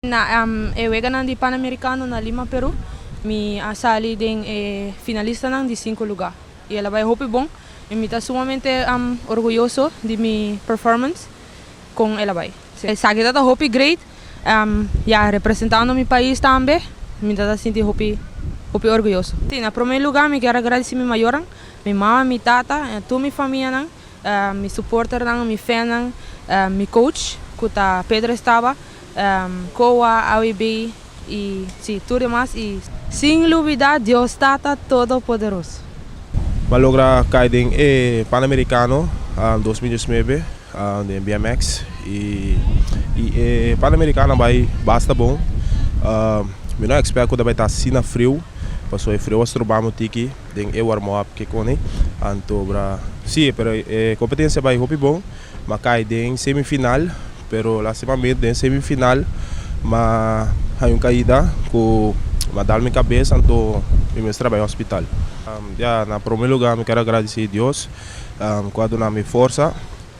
Eu ganhei de Pan-Americano na Lima, Peru. Me sali de finalista de 5 lugares. E ela vai hope bom. E me está sumamente orgulhoso de minha performance com ela vai. Sabe que hope great. Representando meu país também. Me está sentindo hope orgulhoso. Sim, na primeiro lugar, me quero agradecer minha maior, minha mãe, minha tata, toda minha família, meu supporter, meu fan, meu coach, que Pedro estava. COA, AUB e sim, tudo mais. E sem dúvida, Deus está todo poderoso. Malogra cair em Pan-Americano em 2019 de BMX e Pan-Americano vai basta bom. Eu não espero que vai estar assim na frio, porque o frio astrobamos tiki den e warm-up que cone antobra. Sim, pero competência vai hope bom, mas cai em semifinal. Pero lastimamente em semifinal mas hay uma caída que me dá minha cabeça então eu trabalho no hospital. Na primeiro lugar eu quero agradecer a Deus quando na minha força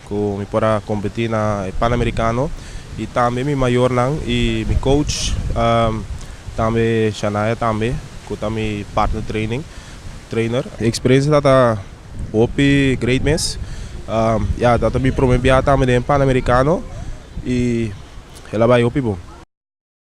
que me para competir na Pan-Americano e também meu maior e meu coach também Shania também que também partner trainer. A experiência está op great mess. Também promovia também no Pan-Americano e ela vai bom.